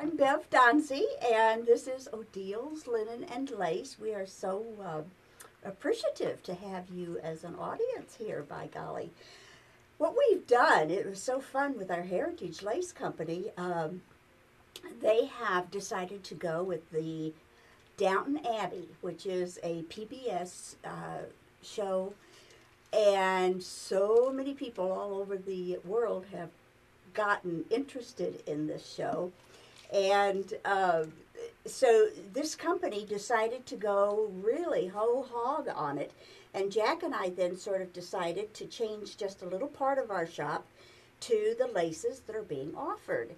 I'm Bev Donzie, and this is Odil's Linen and Lace. We are so appreciative to have you as an audience here, by golly. What we've done, it was so fun with our Heritage Lace Company. They have decided to go with the Downton Abbey, which is a PBS show, and so many people all over the world have gotten interested in this show. And so this company decided to go really whole hog on it. And Jack and I then sort of decided to change just a little part of our shop to the laces that are being offered.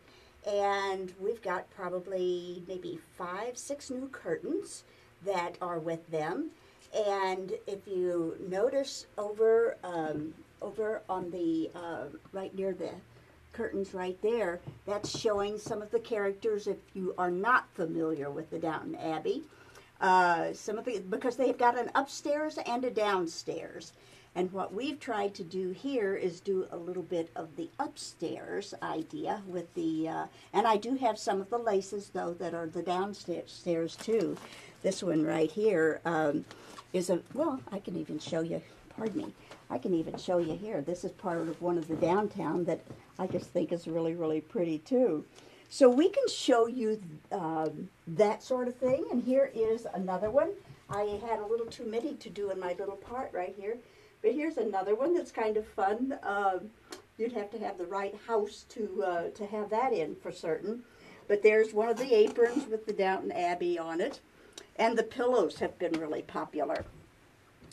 And we've got probably maybe 5, 6 new curtains that are with them. And if you notice over on the right near the curtains right there, that's showing some of the characters if you are not familiar with the Downton Abbey. Because they've got an upstairs and a downstairs. And what we've tried to do here is do a little bit of the upstairs idea with the, and I do have some of the laces though that are the downstairs too. This one right here is well, I can even show you, pardon me, I can even show you here. This is part of one of the downtown that I just think is really, really pretty too. So we can show you that sort of thing. And here is another one. I had a little too many to do in my little part right here. But here's another one that's kind of fun. You'd have to have the right house to have that in for certain. But there's one of the aprons with the Downton Abbey on it. And the pillows have been really popular.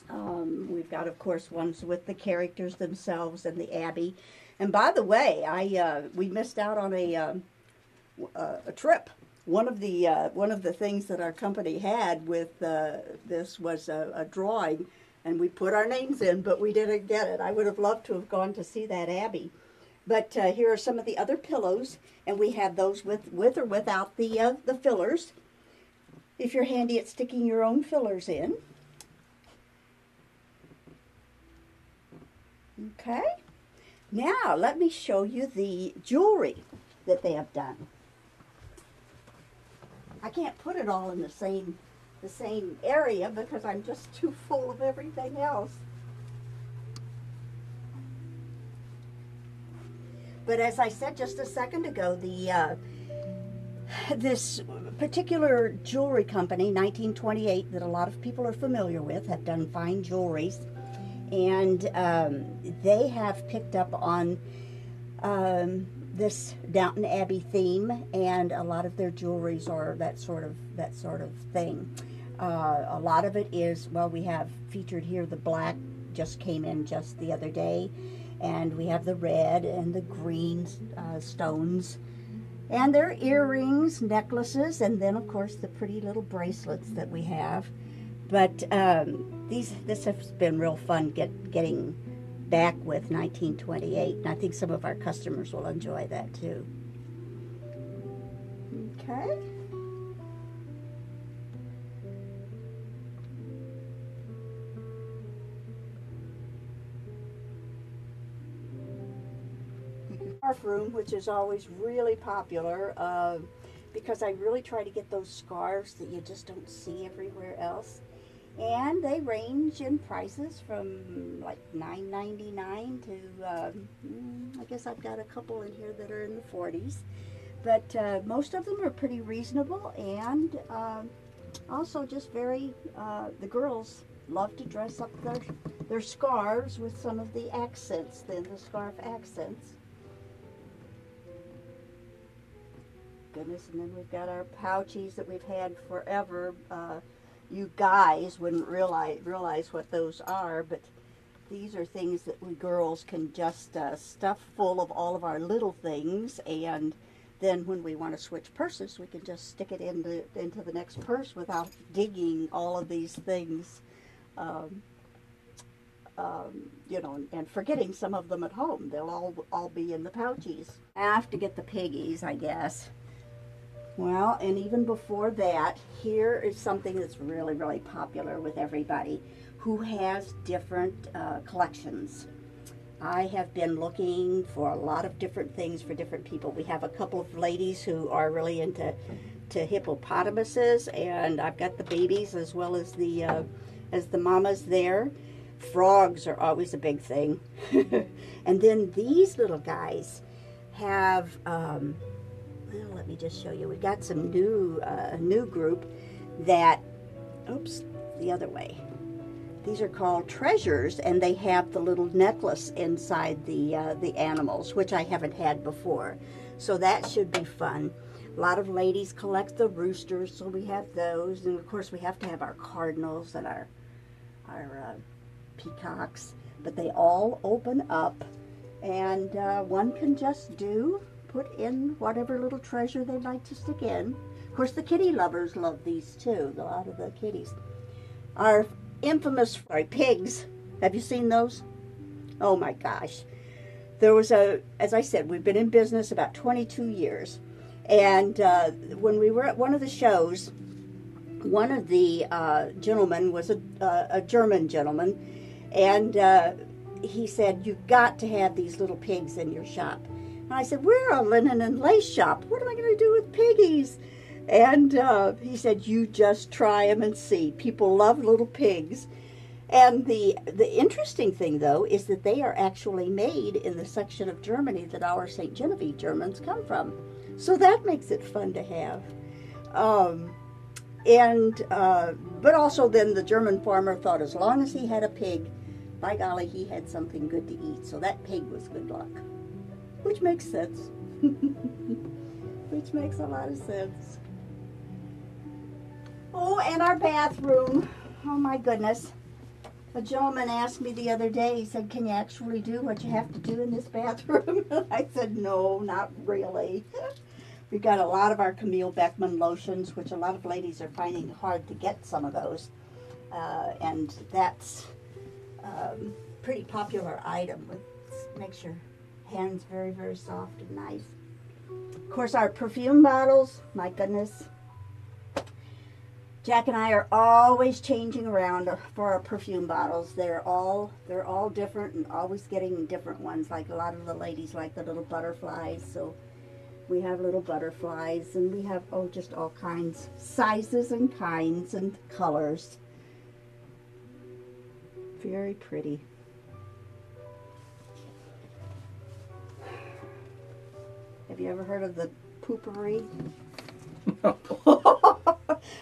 We've got, of course, ones with the characters themselves and the Abbey. And by the way, we missed out on a trip. One of the things that our company had with this was a drawing, and we put our names in, but we didn't get it. I would have loved to have gone to see that Abbey. But here are some of the other pillows, and we have those with or without the fillers. If you're handy at sticking your own fillers in. Okay. Now let me show you the jewelry that they have done. I can't put it all in the same area because I'm just too full of everything else. But as I said just a second ago, this particular jewelry company, 1928, that a lot of people are familiar with, have done fine jewelries, and they have picked up on this Downton Abbey theme, and a lot of their jewelries are that sort of thing. A lot of it is, well, we have featured here the black, just came in just the other day, and we have the red and the green stones, and their earrings, necklaces, and then of course the pretty little bracelets that we have. But this has been real fun getting back with 1928, and I think some of our customers will enjoy that too. Okay. Scarf room, which is always really popular because I really try to get those scarves that you just don't see everywhere else. And they range in prices from like $9.99 to, I guess I've got a couple in here that are in the 40s. But most of them are pretty reasonable, and also just very, the girls love to dress up their scarves with some of the accents, the scarf accents. Goodness, and then we've got our pouchies that we've had forever. You guys wouldn't realize what those are, but these are things that we girls can just stuff full of all of our little things, and then when we want to switch purses, we can just stick it into the next purse without digging all of these things, you know, and forgetting some of them at home. They'll all be in the pouchies. I have to get the piggies, I guess. Well, and even before that, here is something that's really, really popular with everybody who has different collections. I have been looking for a lot of different things for different people. We have a couple of ladies who are really into hippopotamuses, and I've got the babies as the mamas there. Frogs are always a big thing. And then these little guys have, well, let me just show you. We got some new group that, oops, the other way. These are called treasures, and they have the little necklace inside the animals, which I haven't had before. So that should be fun. A lot of ladies collect the roosters, so we have those. And of course, we have to have our cardinals and our peacocks. But they all open up, and one can just put in whatever little treasure they'd like to stick in. Of course, the kitty lovers love these too, a lot of the kitties. Our infamous pigs, have you seen those? Oh my gosh. There was as I said, we've been in business about 22 years. And when we were at one of the shows, one of the gentlemen was a German gentleman, and he said, "You've got to have these little pigs in your shop." And I said, "We're a linen and lace shop. What am I going to do with piggies?" And he said, "You just try them and see. People love little pigs." And the interesting thing, though, is that they are actually made in the section of Germany that our St. Genevieve Germans come from. So that makes it fun to have. But also then the German farmer thought as long as he had a pig, by golly, he had something good to eat. So that pig was good luck, which makes sense. Which makes a lot of sense. Oh, and our bathroom. Oh my goodness. A gentleman asked me the other day, he said, "Can you actually do what you have to do in this bathroom?" I said, "No, not really." We've got a lot of our Camille Beckman lotions, which a lot of ladies are finding hard to get some of those. And that's pretty popular item. It makes your hands very, very soft and nice. Of course, our perfume bottles, my goodness. Jack and I are always changing around for our perfume bottles. They're all different and always getting different ones. Like a lot of the ladies like the little butterflies, so we have little butterflies, and we have just all kinds, sizes and kinds and colors. Very pretty. Have you ever heard of the poopery? No.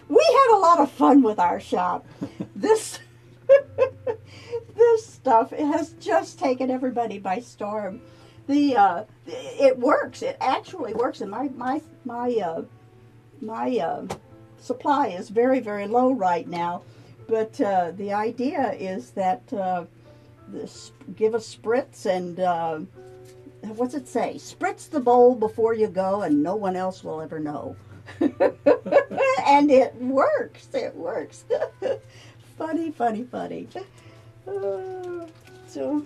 We have a lot of fun with our shop. This stuff has just taken everybody by storm. It works. It actually works, and my supply is very, very low right now. But the idea is that give a spritz and what's it say? Spritz the bowl before you go, and no one else will ever know. And it works. It works. Funny, funny, funny. So.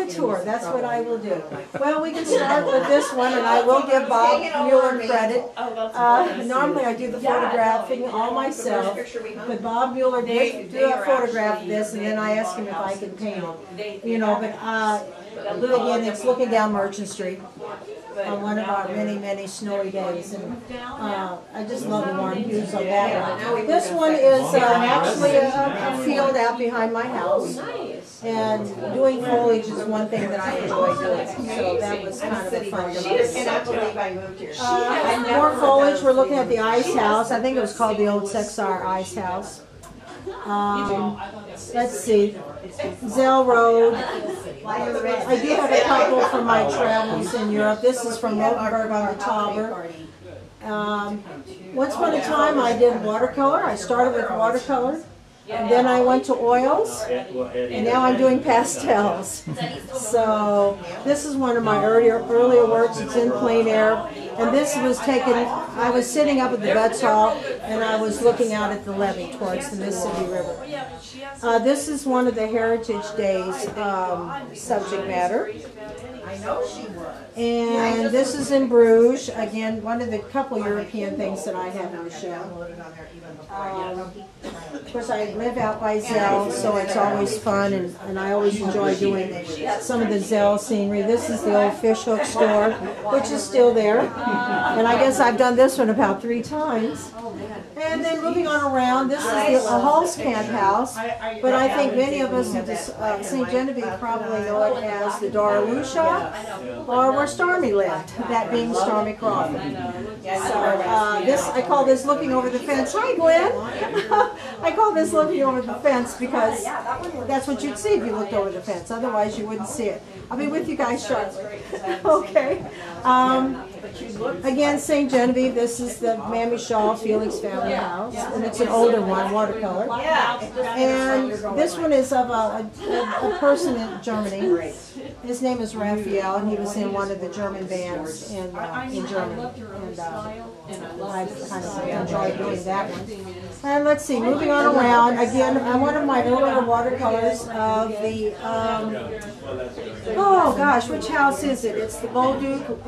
a tour. That's what I will do. Well, we can start with this one, and I will give Bob Mueller credit. Normally I do the photographing all myself, but Bob Mueller did do a photograph of this, and then I asked him if I could paint it. You know, but again, it's looking down Merchant Street on one of our many, many snowy days, and I just love the warm hues on that one. This one is actually a field out behind my house, and doing foliage is one thing that I enjoy doing, so that was kind of a fun development. More foliage, we're looking at the ice house. I think it was called the old Sexar Ice House. Let's see, Zell Road. I do have a couple from my travels in Europe. This is from Rotenburg on the Tauber. Once upon a time I did watercolor. I started with watercolor, and then I went to oils, and now I'm doing pastels. So this is one of my earlier works. It's in plein air, and this was taken, I was sitting up at the Vets Hall, and I was looking out at the levee towards the Mississippi River. This is one of the Heritage Days subject matter. And this is in Bruges. Again, one of the couple European things that I have on the show. Of course, I live out by Zell, so it's always fun, and I always enjoy doing some of the Zell scenery. This is the old fishhook store, which is still there. And I guess I've done this one about 3 times. And then moving on around, this is the Halskamp house, but I think many of us in St. Genevieve probably know it as the Doraloo shop, or where Stormy lived, that being Stormy Crawford. So this, I call this looking over the fence. Hi, Glenn. I call this looking over the fence because that's what you'd see if you looked over the fence. Otherwise, you wouldn't see it. I'll be with you guys shortly. Okay. Again, St. Genevieve, this is the Mammy Shaw Felix family house, and it's an older one, watercolor. And this one is of a person in Germany. His name is Raphael, and he was in one of the German bands in Germany. And I kind of enjoyed doing that one. And let's see, moving on around, again, one of my earlier watercolors of the, oh gosh, which house is it? It's the Bolduc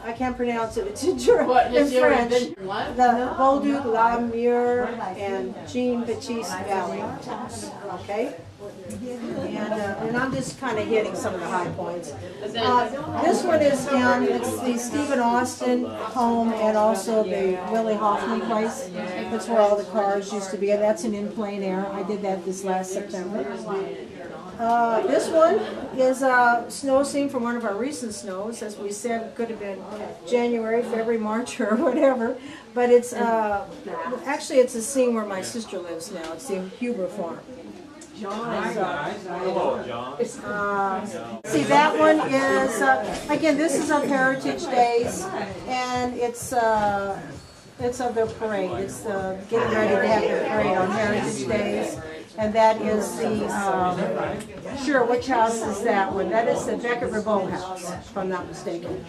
I can't pronounce it, it's in French. The Bolduc, La Mure, and Jean-Baptiste Valley house, okay? And I'm just kind of hitting some of the high points. This one is down, it's the Stephen Austin home and also the Willie Hoffman place. That's where all the cars used to be, and that's in plein air. I did that this last September. This one is a snow scene from one of our recent snows. As we said, it could have been January, February, March, or whatever. But it's actually it's a scene where my sister lives now. It's the Huber farm. Hello, John. See, that one is again. This is of Heritage Days, and it's of the parade. It's getting ready to have the parade on Heritage Days. And that is the, sure, which house is that one? That is the Beckett-Ribot house, if I'm not mistaken.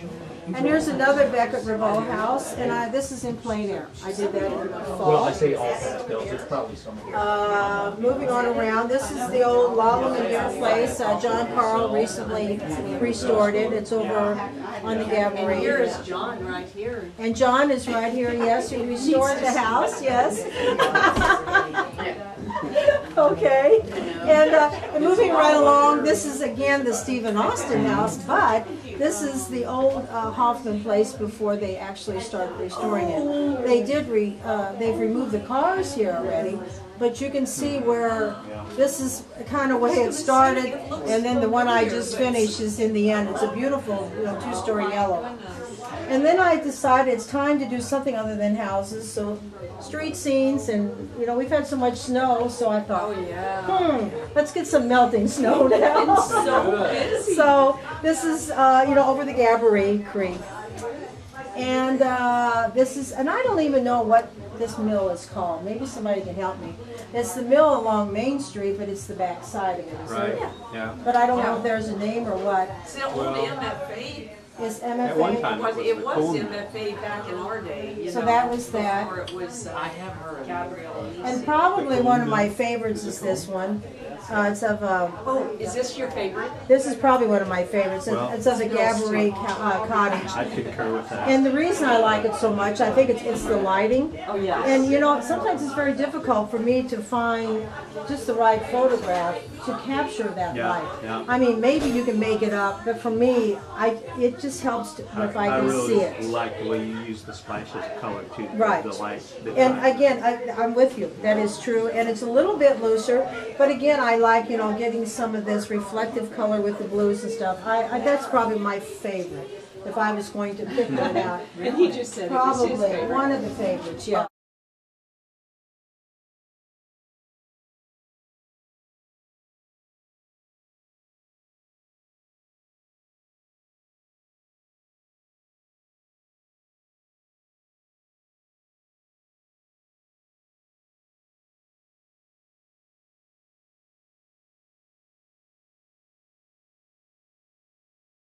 And here's another Beckett-Ribot house, and this is in plein air. I did that in the fall. Well, I say all pastels, it's probably somewhere. Moving on around, this is the old Lallam and Beer place. John Carl recently restored it. It's over on the Gabourey. Here is John right here. And John is right here, yes. He restored the house, yes. Okay, and moving right along, this is again the Stephen Austin house, but this is the old Hoffman place before they actually started restoring it. They did they've removed the cars here already, but you can see where this is kind of way it started, and then the one I just finished is in the end. It's a beautiful, 2-story yellow. And then I decided it's time to do something other than houses, so street scenes, and we've had so much snow, so I thought, let's get some melting snow now. It's so busy. So this is, over the Gabourey Creek. And this is, and I don't even know what this mill is called. Maybe somebody can help me. It's the mill along Main Street, but it's the back side of it. Right, yeah. But I don't know if there's a name or what. It's the old MFA is At one MFA. time It was Coleman. MFA back in our day, you So know, that was that. before it was Gabrielle. And probably one of my favorites is this one. It's of Oh, is this your favorite? this is probably one of my favorites. Well, It's of the Gabourey cottage. I concur with that. And the reason I like it so much, I think it's the lighting. Oh, yeah. And you know, sometimes it's very difficult for me to find just the right photograph to capture that Yeah, light. yeah. I mean, maybe you can make it up, but for me, it just helps if I can really see it. like the way you use the splashes of color too. Right. The light. And again, I'm with you. That is true, and it's a little bit looser. But again, I like, you know, getting some of this reflective color with the blues and stuff. That's probably my favorite. If I was going to pick one out, And he just said it was his probably favorite. one of the favorites. Yeah.